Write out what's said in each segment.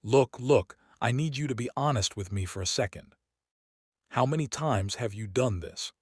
Look, I need you to be honest with me for a second. How many times have you done this?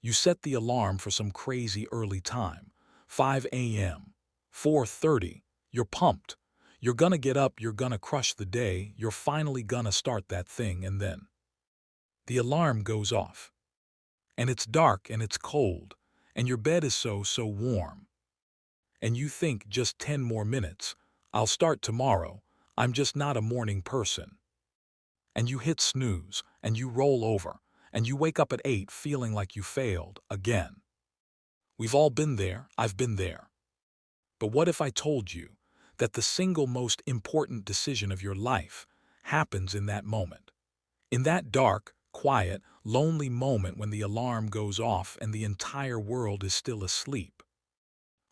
You set the alarm for some crazy early time, 5 a.m., 4:30, you're pumped. You're gonna get up, you're gonna crush the day, you're finally gonna start that thing, and then the alarm goes off. And it's dark and it's cold, and your bed is so warm. And you think just 10 more minutes, I'll start tomorrow, I'm just not a morning person. And you hit snooze, and you roll over, and you wake up at 8 feeling like you failed again. We've all been there, I've been there. But what if I told you that the single most important decision of your life happens in that moment? In that dark, quiet, lonely moment when the alarm goes off and the entire world is still asleep.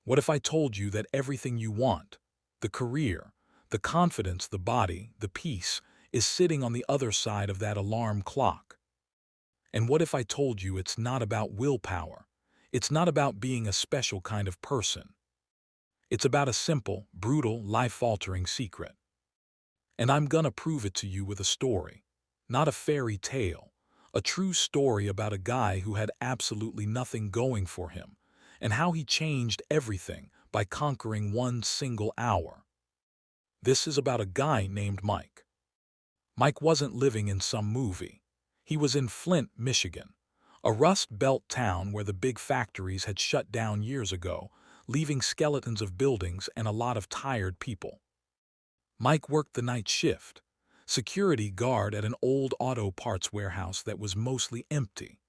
What if I told you that everything you want, the career, the confidence, the body, the peace, is sitting on the other side of that alarm clock? And what if I told you it's not about willpower? It's not about being a special kind of person. It's about a simple, brutal, life-altering secret. And I'm gonna prove it to you with a story. Not a fairy tale. A true story about a guy who had absolutely nothing going for him, and how he changed everything by conquering one single hour. This is about a guy named Mike. Mike wasn't living in some movie. He was in Flint, Michigan, a Rust Belt town where the big factories had shut down years ago, leaving skeletons of buildings and a lot of tired people. Mike worked the night shift, security guard at an old auto parts warehouse that was mostly empty.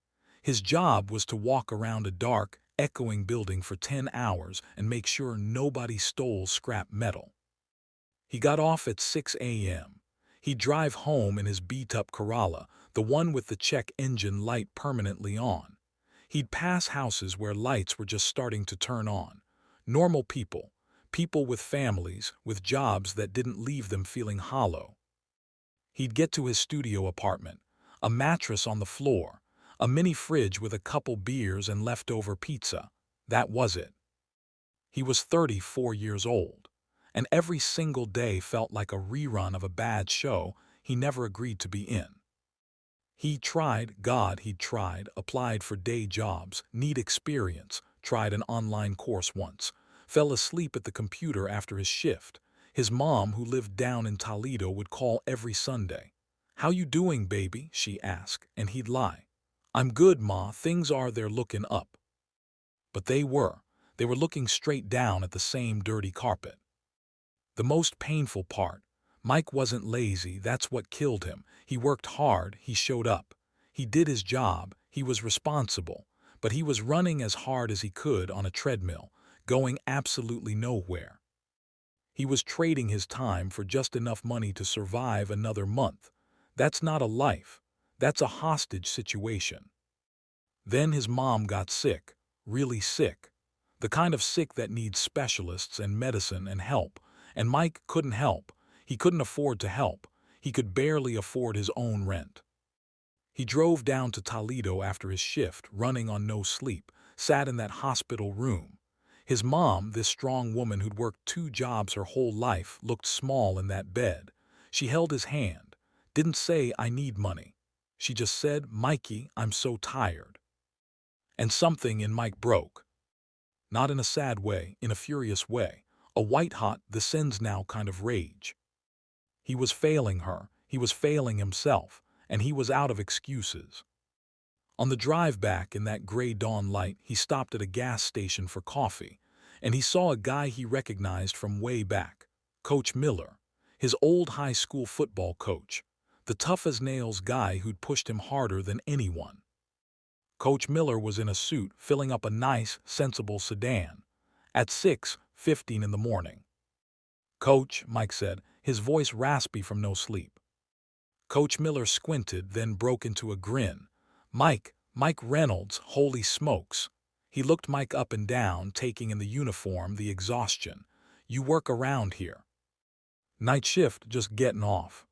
His job was to walk around a dark, echoing building for 10 hours and make sure nobody stole scrap metal. He got off at 6 a.m. He'd drive home in his beat-up Corolla, the one with the check engine light permanently on. He'd pass houses where lights were just starting to turn on. Normal people, people with families, with jobs that didn't leave them feeling hollow. He'd get to his studio apartment, a mattress on the floor, a mini fridge with a couple beers and leftover pizza. That was it. He was 34 years old, and every single day felt like a rerun of a bad show he never agreed to be in. He tried, he'd tried, applied for day jobs, need experience, tried an online course once, fell asleep at the computer after his shift. His mom, who lived down in Toledo, would call every Sunday. "How you doing, baby?" she asked, and he'd lie. "I'm good, ma, they're looking up." But they were looking straight down at the same dirty carpet. The most painful part, Mike wasn't lazy, that's what killed him. He worked hard, he showed up. He did his job, he was responsible, but he was running as hard as he could on a treadmill, going absolutely nowhere. He was trading his time for just enough money to survive another month. That's not a life, that's a hostage situation. Then his mom got sick, really sick. The kind of sick that needs specialists and medicine and help. And Mike couldn't help. He couldn't afford to help. He could barely afford his own rent. He drove down to Toledo after his shift, running on no sleep, sat in that hospital room. His mom, this strong woman who'd worked 2 jobs her whole life, looked small in that bed. She held his hand, didn't say, "I need money." She just said, "Mikey, I'm so tired." And something in Mike broke. Not in a sad way, in a furious way. A white-hot, this ends now kind of rage. He was failing her, he was failing himself, and he was out of excuses. On the drive back in that gray dawn light, he stopped at a gas station for coffee, and he saw a guy he recognized from way back, Coach Miller, his old high school football coach, the tough-as-nails guy who'd pushed him harder than anyone. Coach Miller was in a suit, filling up a nice, sensible sedan, at 6:15 in the morning. "Coach," Mike said, his voice raspy from no sleep. Coach Miller squinted, then broke into a grin. Mike Reynolds, holy smokes." He looked Mike up and down, taking in the uniform, the exhaustion. "You work around here?" "Night shift, just getting off."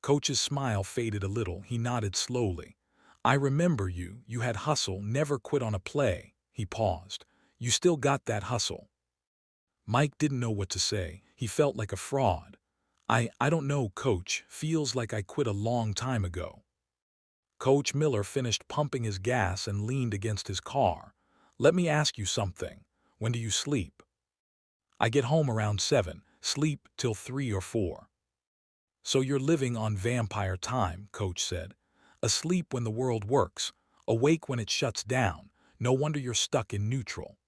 Coach's smile faded a little, he nodded slowly. "I remember you, you had hustle, never quit on a play." He paused. "You still got that hustle." Mike didn't know what to say. He felt like a fraud. I don't know, Coach. Feels like I quit a long time ago. Coach Miller finished pumping his gas and leaned against his car. Let me ask you something. When do you sleep? I get home around 7, sleep till 3 or 4. So you're living on vampire time, Coach said. Asleep when the world works, awake when it shuts down. No wonder you're stuck in neutral.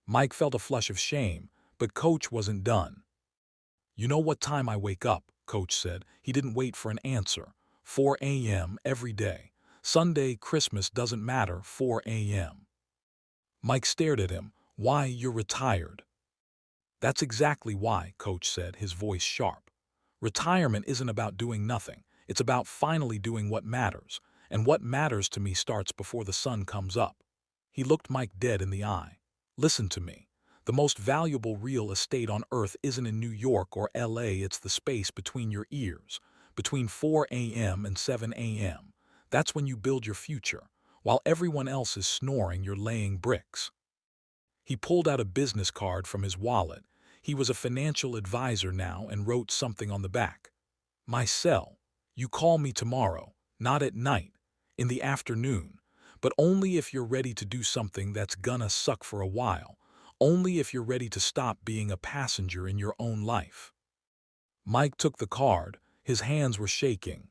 Mike felt a flush of shame, but Coach wasn't done. You know what time I wake up, Coach said. He didn't wait for an answer. 4 a.m. every day. Sunday, Christmas doesn't matter, 4 a.m. Mike stared at him. Why, you're retired. That's exactly why, Coach said, his voice sharp. Retirement isn't about doing nothing. It's about finally doing what matters. And what matters to me starts before the sun comes up. He looked Mike dead in the eye. Listen to me. The most valuable real estate on earth isn't in New York or LA, it's the space between your ears. Between 4 a.m. and 7 a.m. That's when you build your future. While everyone else is snoring, you're laying bricks. He pulled out a business card from his wallet. He was a financial advisor now and wrote something on the back. My cell. You call me tomorrow, not at night, in the afternoon, but only if you're ready to do something that's gonna suck for a while, only if you're ready to stop being a passenger in your own life. Mike took the card. His hands were shaking.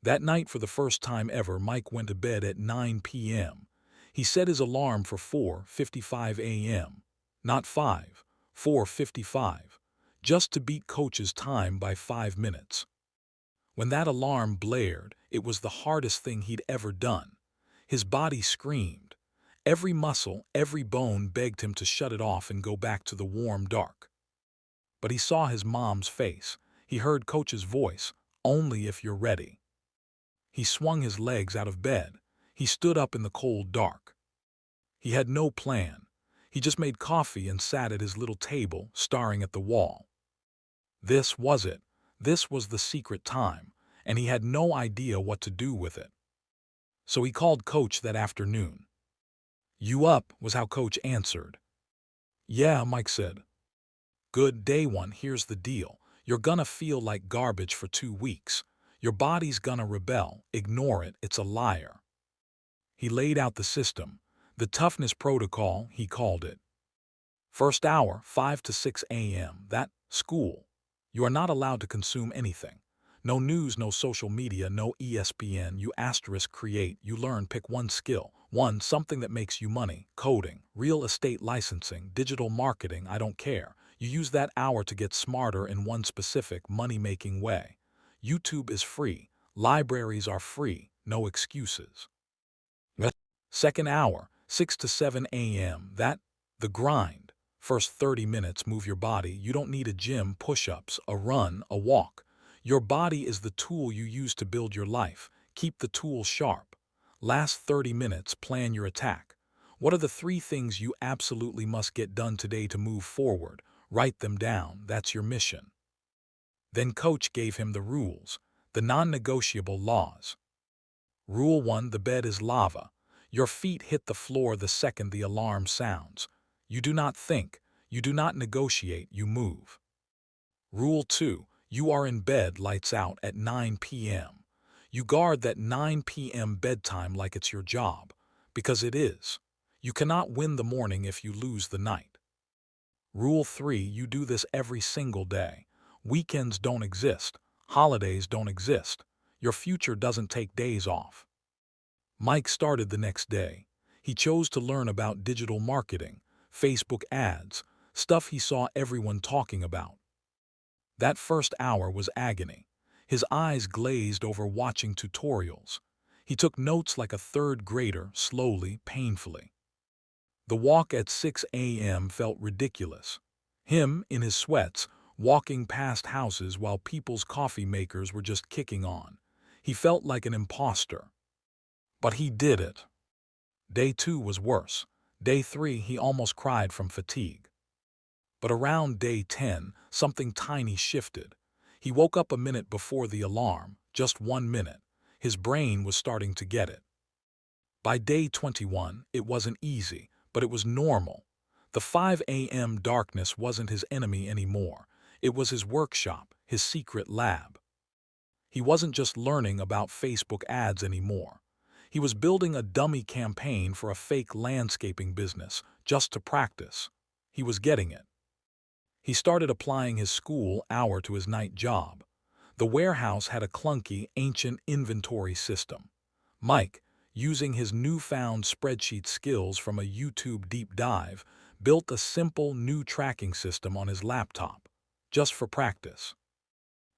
That night, for the first time ever, Mike went to bed at 9 p.m. He set his alarm for 4:55 a.m. Not 5, 4:55, just to beat Coach's time by 5 minutes. When that alarm blared, it was the hardest thing he'd ever done. His body screamed. Every muscle, every bone begged him to shut it off and go back to the warm dark. But he saw his mom's face. He heard Coach's voice, only if you're ready. He swung his legs out of bed. He stood up in the cold dark. He had no plan. He just made coffee and sat at his little table, staring at the wall. This was it. This was the secret time, and he had no idea what to do with it. So he called Coach that afternoon. You up, was how Coach answered. Yeah, Mike said. Good. Day one, here's the deal. You're gonna feel like garbage for 2 weeks. Your body's gonna rebel. Ignore it, it's a liar. He laid out the system. The Toughness Protocol, he called it. First hour, 5 to 6 a.m. That, school. You are not allowed to consume anything. No news, no social media, no ESPN. You asterisk create. You learn, pick one skill. One, something that makes you money. Coding, real estate licensing, digital marketing, I don't care. You use that hour to get smarter in one specific money-making way. YouTube is free. Libraries are free. No excuses. Second hour, 6 to 7 a.m. That, the grind. First 30 minutes, move your body. You don't need a gym, push-ups, a run, a walk. Your body is the tool you use to build your life. Keep the tool sharp. Last 30 minutes, plan your attack. What are the 3 things you absolutely must get done today to move forward? Write them down. That's your mission. Then Coach gave him the rules, the non-negotiable laws. Rule 1, the bed is lava. Your feet hit the floor the second the alarm sounds. You do not think, you do not negotiate, you move. Rule 2, you are in bed, lights out, at 9 p.m. You guard that 9 p.m. bedtime like it's your job, because it is. You cannot win the morning if you lose the night. Rule 3, you do this every single day. Weekends don't exist. Holidays don't exist. Your future doesn't take days off. Mike started the next day. He chose to learn about digital marketing, Facebook ads, stuff he saw everyone talking about. That first hour was agony. His eyes glazed over watching tutorials. He took notes like a third grader, slowly, painfully. The walk at 6 a.m. felt ridiculous. Him, in his sweats, walking past houses while people's coffee makers were just kicking on. He felt like an imposter. But he did it. Day 2 was worse. Day 3, he almost cried from fatigue. But around day 10, something tiny shifted. He woke up a minute before the alarm, just 1 minute. His brain was starting to get it. By day 21, it wasn't easy, but it was normal. The 5 a.m. darkness wasn't his enemy anymore. It was his workshop, his secret lab. He wasn't just learning about Facebook ads anymore. He was building a dummy campaign for a fake landscaping business just to practice. He was getting it. He started applying his school hour to his night job. The warehouse had a clunky, ancient inventory system. Mike, using his newfound spreadsheet skills from a YouTube deep dive, built a simple new tracking system on his laptop, just for practice.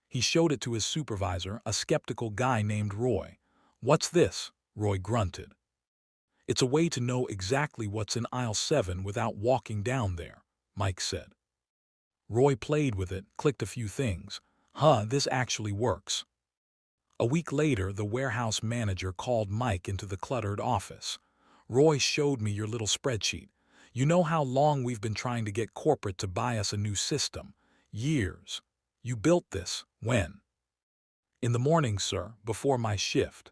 He showed it to his supervisor, a skeptical guy named Roy. "What's this?" Roy grunted. "It's a way to know exactly what's in aisle 7 without walking down there," Mike said. Roy played with it, clicked a few things. This actually works." A week later, the warehouse manager called Mike into the cluttered office. "Roy showed me your little spreadsheet. You know how long we've been trying to get corporate to buy us a new system? Years. You built this, when?" "In the morning, sir, before my shift."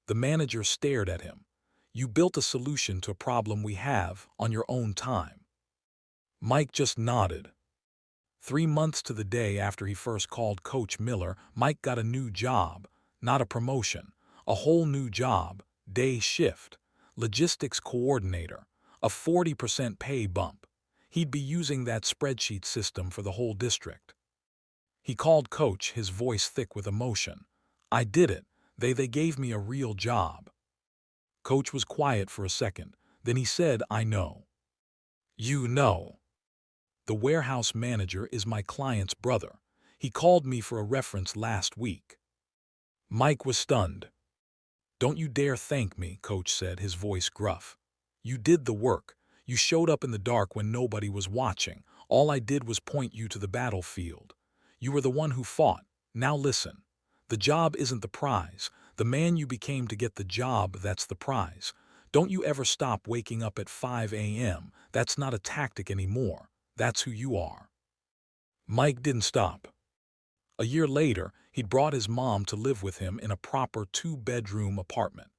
The manager stared at him. "You built a solution to a problem we have on your own time." Mike just nodded. 3 months to the day after he first called Coach Miller, Mike got a new job, not a promotion, a whole new job, day shift, logistics coordinator, a 40% pay bump. He'd be using that spreadsheet system for the whole district. He called Coach, his voice thick with emotion. "I did it. They gave me a real job." Coach was quiet for a second. Then he said, "I know." "You know?" "The warehouse manager is my client's brother. He called me for a reference last week." Mike was stunned. "Don't you dare thank me," Coach said, his voice gruff. "You did the work. You showed up in the dark when nobody was watching. All I did was point you to the battlefield. You were the one who fought. Now listen. The job isn't the prize. The man you became to get the job, that's the prize. Don't you ever stop waking up at 5 a.m. That's not a tactic anymore. That's who you are." Mike didn't stop. A year later, he'd brought his mom to live with him in a proper 2-bedroom apartment.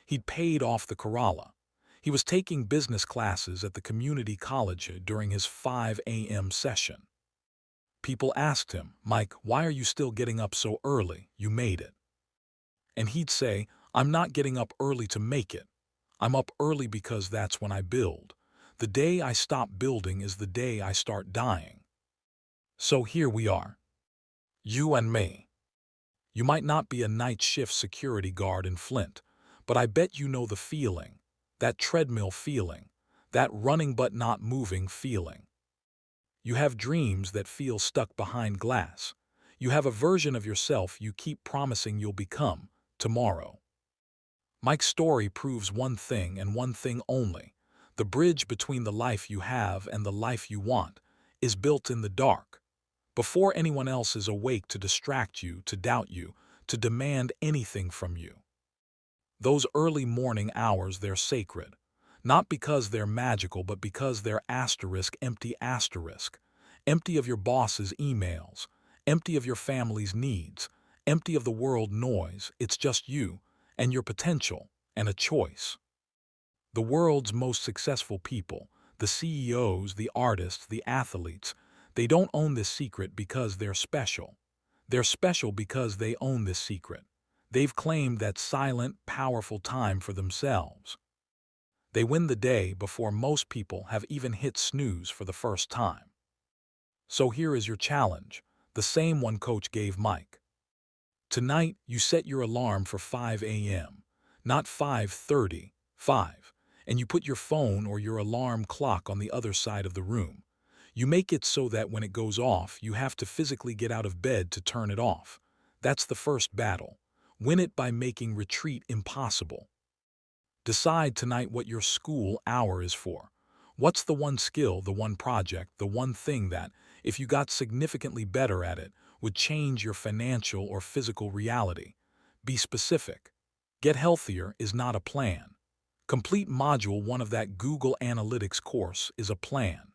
He'd paid off the Corolla. He was taking business classes at the community college during his 5 a.m. session. People asked him, "Mike, why are you still getting up so early? You made it." And he'd say, "I'm not getting up early to make it. I'm up early because that's when I build. The day I stop building is the day I start dying." So here we are. You and me. You might not be a night shift security guard in Flint, but I bet you know the feeling, that treadmill feeling, that running but not moving feeling. You have dreams that feel stuck behind glass. You have a version of yourself you keep promising you'll become tomorrow. Mike's story proves one thing and one thing only. The bridge between the life you have and the life you want is built in the dark, before anyone else is awake to distract you, to doubt you, to demand anything from you. Those early morning hours, they're sacred. Not because they're magical, but because they're empty asterisk. Empty of your boss's emails, empty of your family's needs, empty of the world noise. It's just you and your potential and a choice. The world's most successful people, the CEOs, the artists, the athletes, they don't own this secret because they're special. They're special because they own this secret. They've claimed that silent, powerful time for themselves. They win the day before most people have even hit snooze for the first time. So here is your challenge, the same one Coach gave Mike. Tonight, you set your alarm for 5 a.m., not 5:30, 5, and you put your phone or your alarm clock on the other side of the room. You make it so that when it goes off, you have to physically get out of bed to turn it off. That's the first battle. Win it by making retreat impossible. Decide tonight what your school hour is for. What's the one skill, the one project, the one thing that, if you got significantly better at it, would change your financial or physical reality? Be specific. Get Healthier is not a plan. Complete Module 1 of that Google Analytics course is a plan.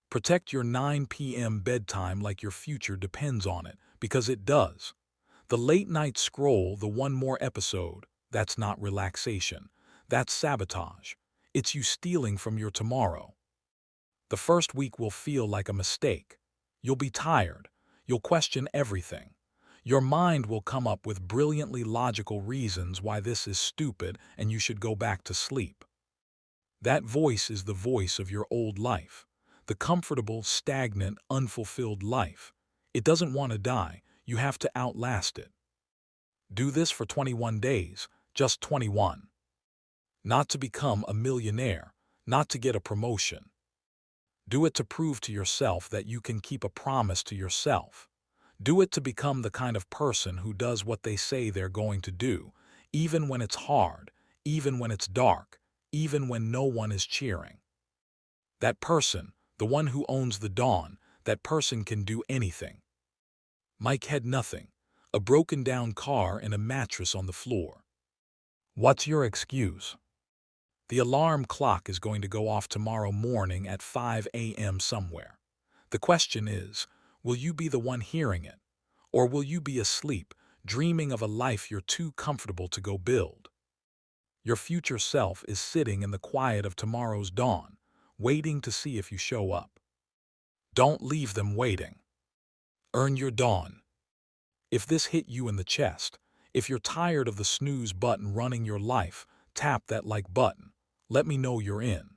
Protect your 9 p.m. bedtime like your future depends on it, because it does. The late night scroll, the one more episode, that's not relaxation. That's sabotage. It's you stealing from your tomorrow. The first week will feel like a mistake. You'll be tired. You'll question everything. Your mind will come up with brilliantly logical reasons why this is stupid and you should go back to sleep. That voice is the voice of your old life, the comfortable, stagnant, unfulfilled life. It doesn't want to die. You have to outlast it. Do this for 21 days, just 21. Not to become a millionaire, not to get a promotion. Do it to prove to yourself that you can keep a promise to yourself. Do it to become the kind of person who does what they say they're going to do, even when it's hard, even when it's dark, even when no one is cheering. That person, the one who owns the dawn, that person can do anything. Mike had nothing, a broken-down car and a mattress on the floor. What's your excuse? The alarm clock is going to go off tomorrow morning at 5 a.m. somewhere. The question is, will you be the one hearing it? Or will you be asleep, dreaming of a life you're too comfortable to go build? Your future self is sitting in the quiet of tomorrow's dawn, waiting to see if you show up. Don't leave them waiting. Earn your dawn. If this hit you in the chest, if you're tired of the snooze button running your life, tap that like button. Let me know you're in.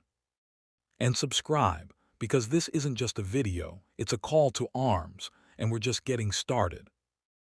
And subscribe, because this isn't just a video, it's a call to arms, and we're just getting started.